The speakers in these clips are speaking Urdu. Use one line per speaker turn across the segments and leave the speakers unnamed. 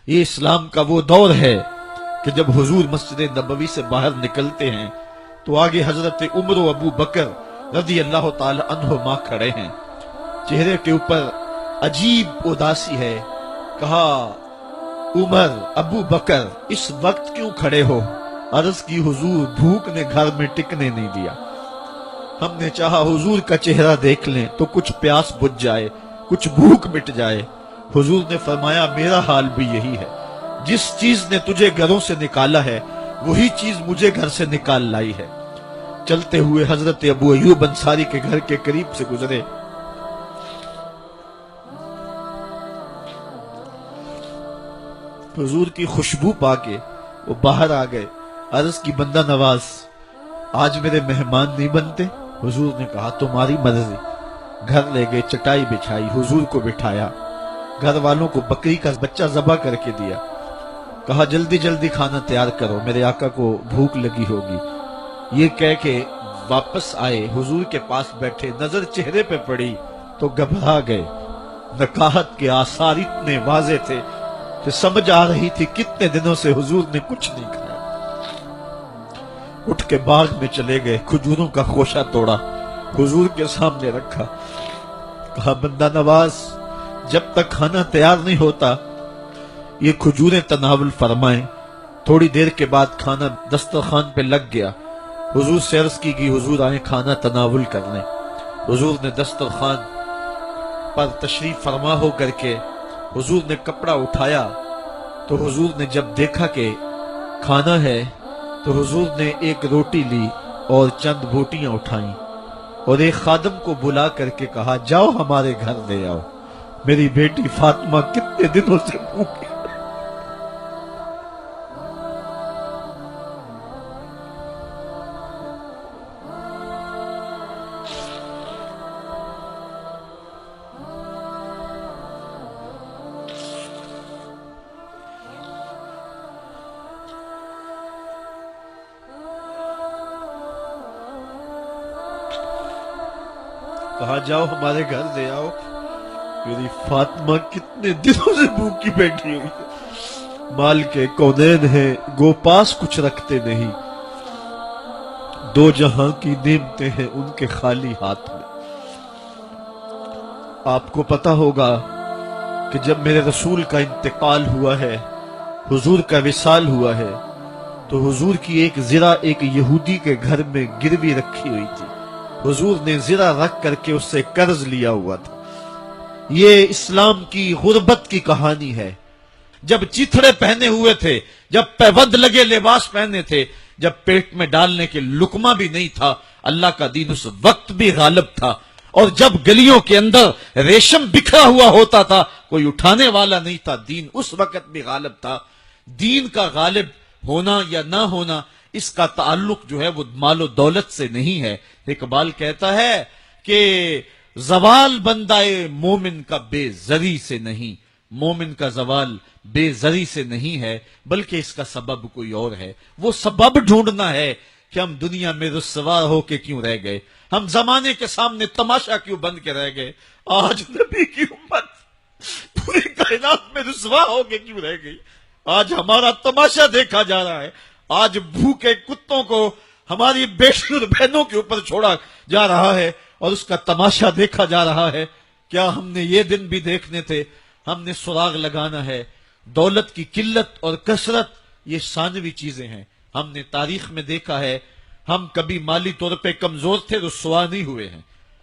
یہ اسلام کا وہ دور ہے کہ جب حضور مسجد نبوی سے باہر نکلتے ہیں تو آگے حضرت عمر و ابو بکر رضی اللہ تعالی عنہما کھڑے ہیں. چہرے کے اوپر عجیب اداسی ہے. کہا عمر ابو بکر اس وقت کیوں کھڑے ہو؟ عرض کی حضور بھوک نے گھر میں ٹکنے نہیں دیا. ہم نے چاہا حضور کا چہرہ دیکھ لیں تو کچھ پیاس بجھ جائے، کچھ بھوک مٹ جائے. حضور نے فرمایا میرا حال بھی یہی ہے. جس چیز نے تجھے گھروں سے نکالا ہے وہی چیز مجھے گھر سے نکال لائی ہے. چلتے ہوئے حضرت ابو ایوب انصاری کے گھر کے قریب سے گزرے. حضور کی خوشبو پا کے وہ باہر آ گئے. عرض کی بندہ نواز آج میرے مہمان نہیں بنتے؟ حضور نے کہا تمہاری مرضی. گھر لے گئے، چٹائی بچھائی، حضور کو بٹھایا، گھر والوں کو بکری کا بچہ ذبح کر کے دیا. کہا جلدی جلدی کھانا تیار کرو، میرے آقا کو بھوک لگی ہوگی. یہ کہہ کے واپس آئے، حضور کے پاس بیٹھے، نظر چہرے پہ پڑی تو گھبرا گئے. نکاحت کے آثار اتنے واضح تھے کہ سمجھ آ رہی تھی کتنے دنوں سے حضور نے کچھ نہیں کھایا. اٹھ کے باغ میں چلے گئے، کھجوروں کا خوشہ توڑا، حضور کے سامنے رکھا. کہا بندہ نواز جب تک کھانا تیار نہیں ہوتا یہ کھجوریں تناول فرمائیں. تھوڑی دیر کے بعد کھانا دسترخوان پہ لگ گیا. حضور سے عرض کی گئی حضور آئیں کھانا تناول کر لیں. حضور نے دسترخوان پر تشریف فرما ہو کر کے حضور نے کپڑا اٹھایا تو حضور نے جب دیکھا کہ کھانا ہے تو حضور نے ایک روٹی لی اور چند بوٹیاں اٹھائیں اور ایک خادم کو بلا کر کے کہا جاؤ ہمارے گھر لے آؤ، میری بیٹی فاطمہ کتنے دنوں سے بھوکی. کہا جاؤ ہمارے گھر لے آؤ، میری فاطمہ کتنے دنوں سے بھوکی بیٹھی ہوئی. مال کے کونین ہیں گو پاس کچھ رکھتے نہیں، دو جہاں کی نعمتیں ہیں ان کے خالی ہاتھ میں. آپ کو پتا ہوگا کہ جب میرے رسول کا انتقال ہوا ہے، حضور کا وصال ہوا ہے، تو حضور کی ایک زرہ ایک یہودی کے گھر میں گروی رکھی ہوئی تھی. حضور نے زرہ رکھ کر کے اس سے قرض لیا ہوا تھا. یہ اسلام کی غربت کی کہانی ہے. جب چیتھڑے پہنے ہوئے تھے، جب پیبند لگے لباس پہنے تھے، جب پیٹ میں ڈالنے کے لقمہ بھی نہیں تھا، اللہ کا دین اس وقت بھی غالب تھا. اور جب گلیوں کے اندر ریشم بکھرا ہوا ہوتا تھا، کوئی اٹھانے والا نہیں تھا، دین اس وقت بھی غالب تھا. دین کا غالب ہونا یا نہ ہونا اس کا تعلق جو ہے وہ مال و دولت سے نہیں ہے. اقبال کہتا ہے کہ زوال بندہ مومن کا بے زری سے نہیں، مومن کا زوال بے زری سے نہیں ہے بلکہ اس کا سبب کوئی اور ہے. وہ سبب ڈھونڈنا ہے کہ ہم دنیا میں رسوا ہو کے کیوں رہ گئے، ہم زمانے کے سامنے تماشا کیوں بن کے رہ گئے. آج نبی کی امت پوری کائنات میں رسوا ہو کے کیوں رہ گئی. آج ہمارا تماشا دیکھا جا رہا ہے. آج بھوکے کتوں کو ہماری بیٹی اور بہنوں کے اوپر چھوڑا جا رہا ہے اور اس کا تماشا دیکھا جا رہا ہے. کیا ہم نے یہ دن بھی دیکھنے تھے؟ ہم نے سراغ لگانا ہے. دولت کی قلت اور کثرت یہ ثانوی چیزیں ہیں. ہم نے تاریخ میں دیکھا ہے ہم کبھی مالی طور پہ کمزور تھے، رسوا نہیں ہوئے ہیں.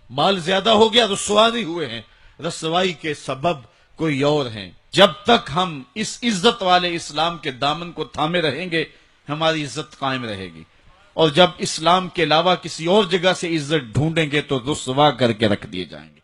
مال زیادہ ہو گیا، رسوا نہیں ہوئے ہیں. رسوائی کے سبب کوئی اور ہیں. جب تک ہم اس عزت والے اسلام کے دامن کو تھامے رہیں گے ہماری عزت قائم رہے گی. اور جب اسلام کے علاوہ کسی اور جگہ سے عزت ڈھونڈیں گے تو رسوا کر کے رکھ دیے جائیں گے.